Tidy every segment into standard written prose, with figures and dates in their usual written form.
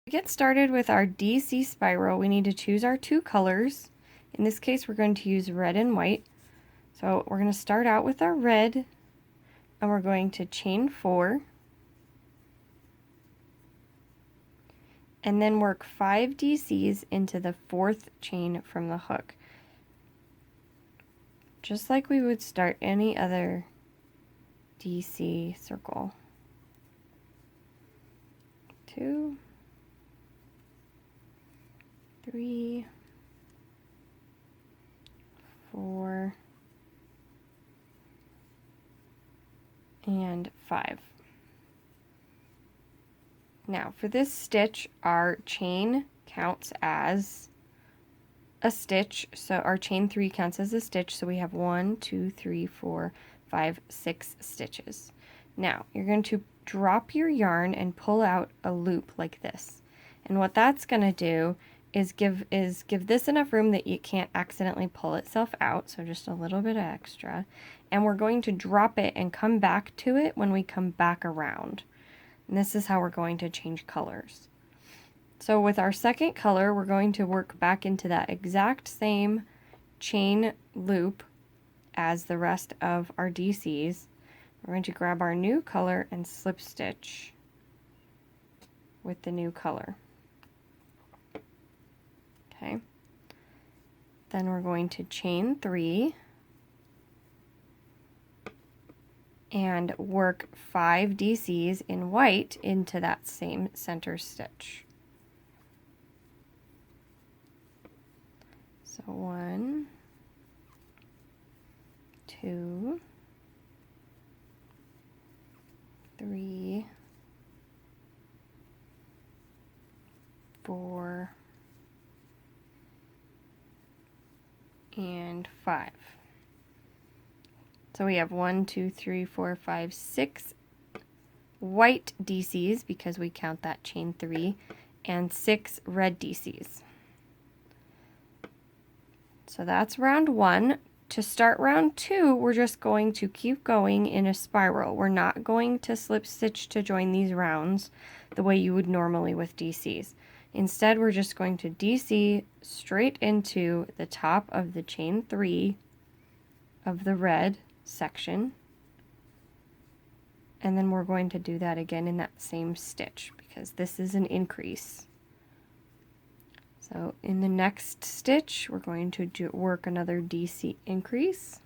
To get started with our DC spiral, we need to choose our two colors. In this case, we're going to use red and white. So we're going to start out with our red, and we're going to chain 4, and then work 5 DCs into the 4th chain from the hook, just like we would start any other DC circle. 2, 3, 4, and 5. Now for this stitch, our chain counts as a stitch, so our chain 3 counts as a stitch, so we have 1, 2, 3, 4, 5, 6 stitches. Now you're going to drop your yarn and pull out a loop like this, and what that's going to do is give this enough room that it can't accidentally pull itself out, so just a little bit of extra, and we're going to drop it and come back to it when we come back around. And this is how we're going to change colors. So with our second color, we're going to work back into that exact same chain loop as the rest of our DCs. We're going to grab our new color and slip stitch with the new color. Okay. Then we're going to chain 3 and work 5 DCs in white into that same center stitch. So 1, 2, 3, 4, and 5. So we have 1, 2, 3, 4, 5, 6 white DCs because we count that chain 3, and 6 red DCs. So that's round 1. To start round 2, we're just going to keep going in a spiral. We're not going to slip stitch to join these rounds the way you would normally with DCs. Instead, we're just going to DC straight into the top of the chain 3 of the red section, and then we're going to do that again in that same stitch because this is an increase. So in the next stitch, we're going to work another DC increase.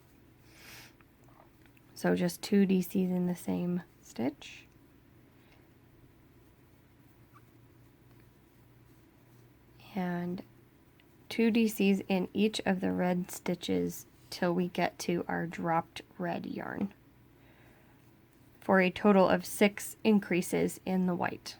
So just 2 DCs in the same stitch. And 2 DCs in each of the red stitches till we get to our dropped red yarn, for a total of 6 increases in the white.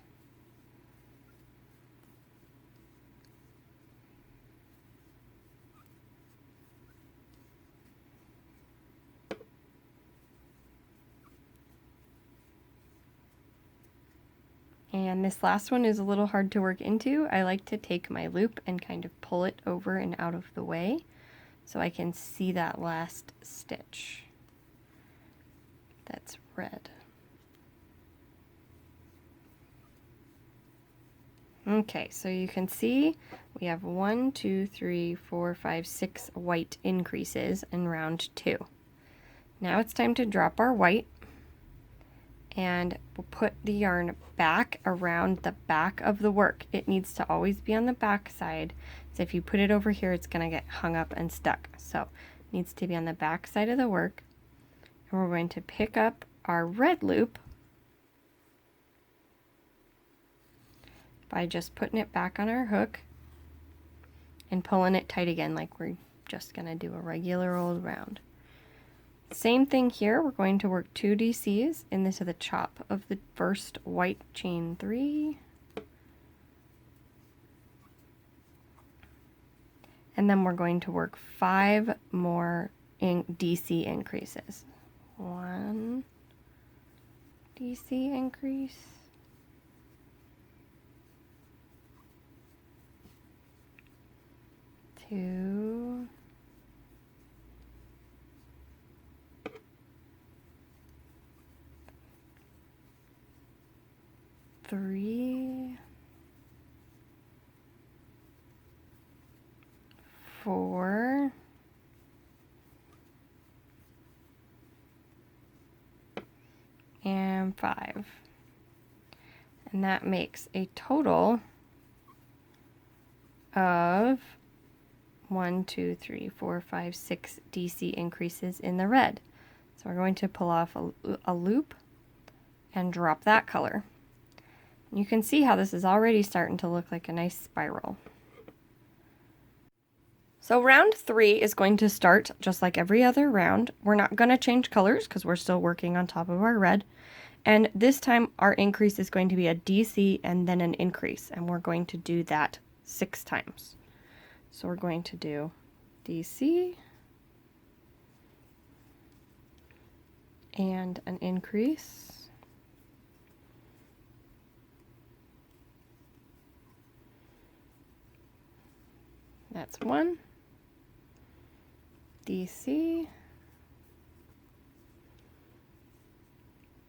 And this last one is a little hard to work into. I like to take my loop and kind of pull it over and out of the way so I can see that last stitch. That's red. Okay, so you can see we have 1, 2, 3, 4, 5, 6 white increases in round 2. Now it's time to drop our white, and we'll put the yarn back around the back of the work. It needs to always be on the back side. So if you put it over here, it's going to get hung up and stuck. So it needs to be on the back side of the work. And we're going to pick up our red loop by just putting it back on our hook and pulling it tight again like we're just going to do a regular old round. Same thing here, we're going to work 2 DCs into the top of the first white chain 3. And then we're going to work 5 more DC increases. 1 DC increase. 2. 3, 4, and 5. And that makes a total of 1, 2, 3, 4, 5, 6 DC increases in the red. So we're going to pull off a loop and drop that color. You can see how this is already starting to look like a nice spiral. So round 3 is going to start just like every other round. We're not going to change colors because we're still working on top of our red. And this time our increase is going to be a DC and then an increase. And we're going to do that 6 times. So we're going to do DC and an increase. That's 1. DC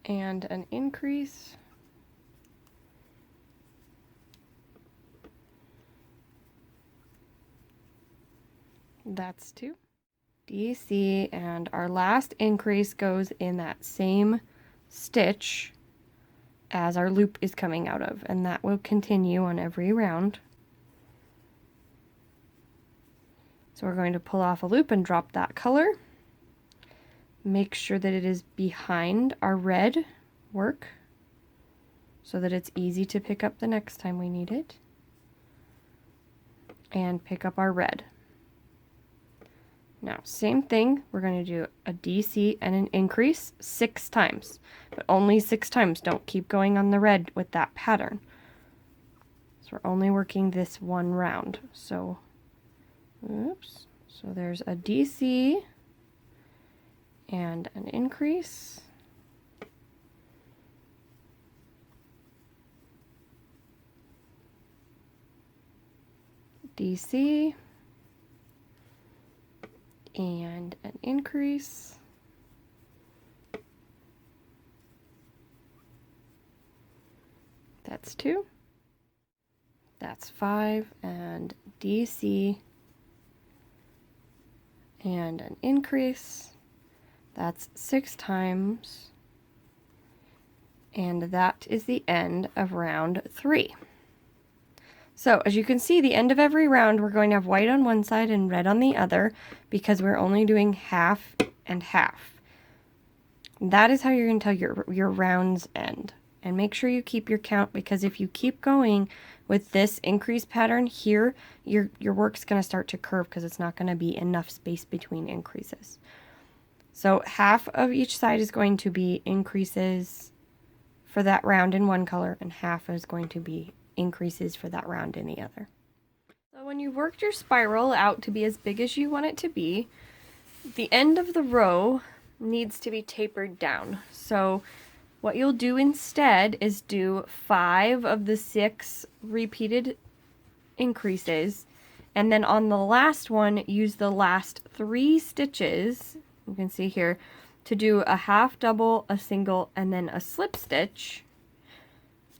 and an increase. That's 2. DC, and our last increase goes in that same stitch as our loop is coming out of, and that will continue on every round. So we're going to pull off a loop and drop that color. Make sure that it is behind our red work so that it's easy to pick up the next time we need it. And pick up our red. Now, same thing, we're going to do a DC and an increase 6 times, but only 6 times. Don't keep going on the red with that pattern. So we're only working this one round. So, oops, so there's a DC and an increase. DC and an increase. That's 2. That's 5, and DC and an increase. That's 6 times. And that is the end of round 3. So as you can see, the end of every round, we're going to have white on one side and red on the other because we're only doing half and half. That is how you're going to tell your rounds end. And make sure you keep your count, because if you keep going with this increase pattern here, your work's going to start to curve because it's not going to be enough space between increases. So half of each side is going to be increases for that round in one color, and half is going to be increases for that round in the other. So when you've worked your spiral out to be as big as you want it to be, the end of the row needs to be tapered down. So what you'll do instead is do 5 of the 6 repeated increases, and then on the last one use the last 3 stitches, you can see here, to do a half double, a single, and then a slip stitch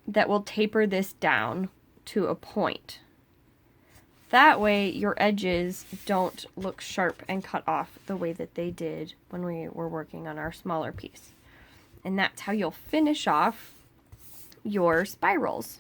that will taper this down to a point. That way your edges don't look sharp and cut off the way that they did when we were working on our smaller piece. And that's how you'll finish off your spirals.